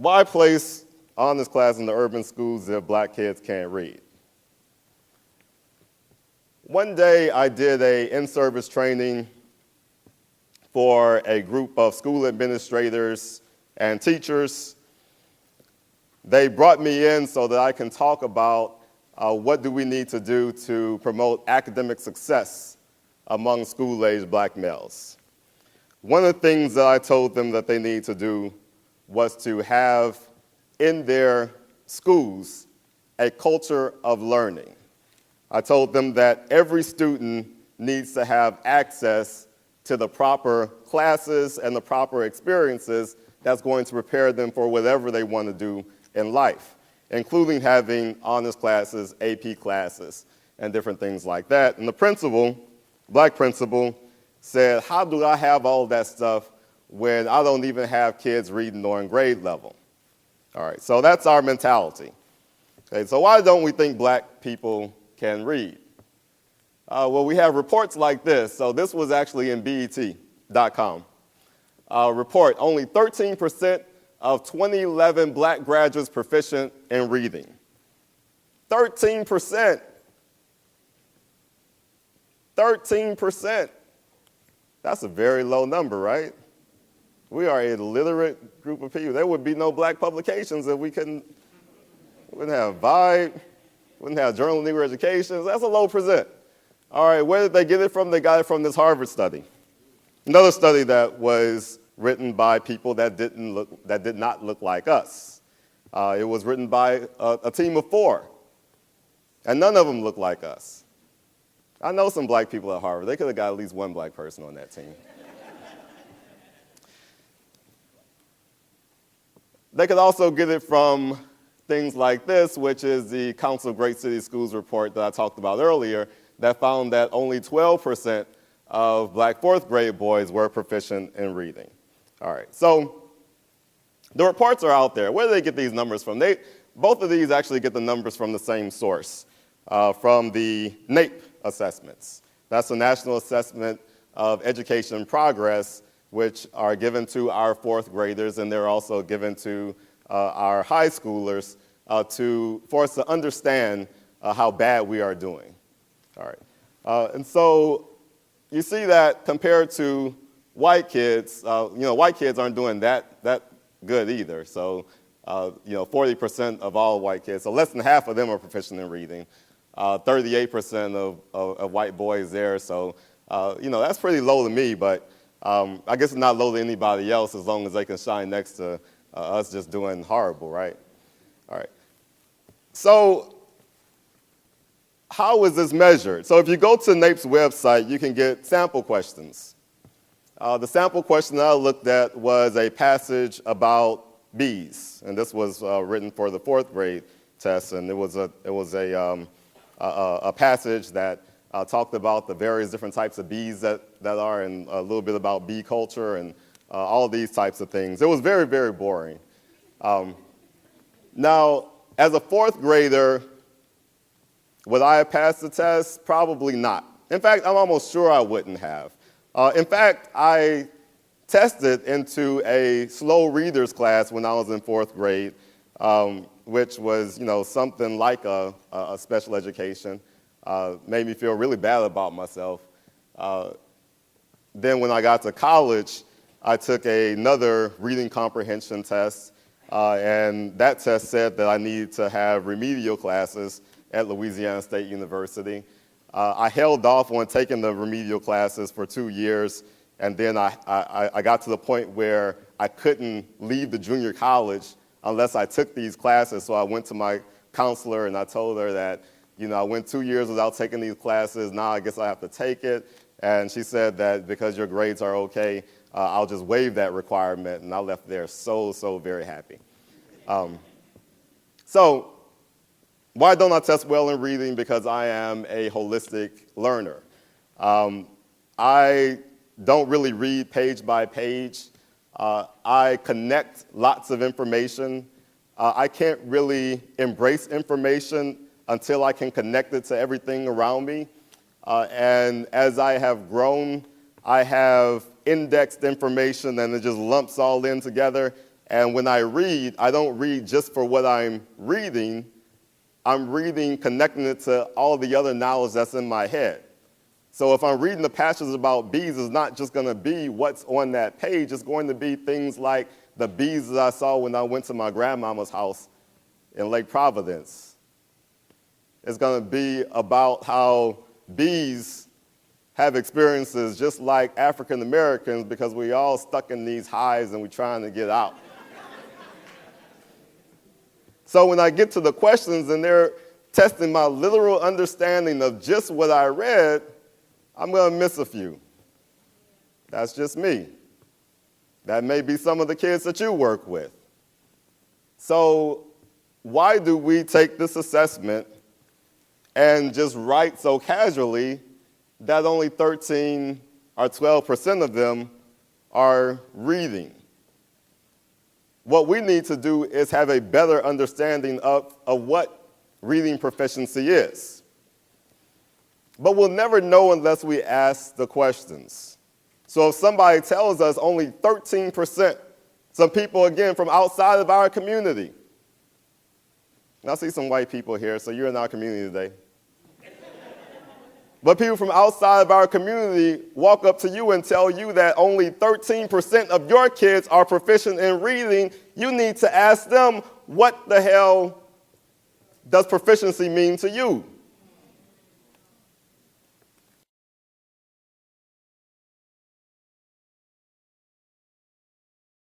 Why place honors class in the urban schools if black kids can't read? One day I did a in-service training for a group of school administrators and teachers. They brought me in so that I can talk about what do we need to do to promote academic success among school-aged black males. One of the things that I told them that they need to do was to have in their schools a culture of learning. I told them that every student needs to have access to the proper classes and the proper experiences that's going to prepare them for whatever they want to do in life, including having honors classes, AP classes, and different things like that. And the principal, black principal, said, how do I have all that stuff when I don't even have kids reading or in grade level? All right, so that's our mentality. Okay, so why don't we think black people can read? Well, we have reports like this. So this was actually in BET.com. Report, only 13% of 2011 black graduates proficient in reading. 13%. 13%. That's a very low number, right? We are a literate group of people. There would be no black publications if we wouldn't have Vibe, wouldn't have Journal of Negro Education. That's a low percent. All right, where did they get it from? They got it from this Harvard study. Another study that was written by people that did not look like us. It was written by a team of 4, and none of them looked like us. I know some black people at Harvard. They could have got at least one black person on that team. They could also get it from things like this, which is the Council of Great City Schools report that I talked about earlier, that found that only 12% of black 4th grade boys were proficient in reading. All right, so the reports are out there. Where do they get these numbers from? Both of these actually get the numbers from the same source, from the NAEP assessments. That's the National Assessment of Education Progress, which are given to our 4th graders, and they're also given to our high schoolers for us to understand how bad we are doing. All right, and so you see that compared to white kids, white kids aren't doing that good either. So, 40% of all white kids, so less than half of them are proficient in reading. 38% of white boys there. So, that's pretty low to me, but I guess it's not low to anybody else as long as they can shine next to us just doing horrible, right? All right. So, how is this measured? So if you go to NAEP's website, you can get sample questions. The sample question that I looked at was a passage about bees, and this was written for the 4th grade test, and it was a passage that talked about the various different types of bees that are, and a little bit about bee culture and all these types of things. It was very, very boring. Now, as a 4th grader, would I have passed the test? Probably not. In fact, I'm almost sure I wouldn't have. In fact, I tested into a slow readers class when I was in 4th grade, which was, something like a special education. Made me feel really bad about myself. Then when I got to college, I took another reading comprehension test, and that test said that I needed to have remedial classes at Louisiana State University. I held off on taking the remedial classes for 2 years, and then I got to the point where I couldn't leave the junior college unless I took these classes. So I went to my counselor and I told her that, I went 2 years without taking these classes. Now I guess I have to take it. And she said that because your grades are okay, I'll just waive that requirement. And I left there so very happy. So why don't I test well in reading? Because I am a holistic learner. I don't really read page by page. I connect lots of information. I can't really embrace information until I can connect it to everything around me. And as I have grown, I have indexed information and it just lumps all in together. And when I read, I don't read just for what I'm reading connecting it to all the other knowledge that's in my head. So if I'm reading the passages about bees, it's not just going to be what's on that page. It's going to be things like the bees that I saw when I went to my grandmama's house in Lake Providence. It's going to be about how bees have experiences just like African Americans because we all stuck in these hives and we're trying to get out. So when I get to the questions and they're testing my literal understanding of just what I read, I'm going to miss a few. That's just me. That may be some of the kids that you work with. So why do we take this assessment and just write so casually that only 13 or 12% of them are reading? What we need to do is have a better understanding of what reading proficiency is. But we'll never know unless we ask the questions. So if somebody tells us only 13%, some people, again, from outside of our community. And I see some white people here, so you're in our community today. But people from outside of our community walk up to you and tell you that only 13% of your kids are proficient in reading. You need to ask them, what the hell does proficiency mean to you?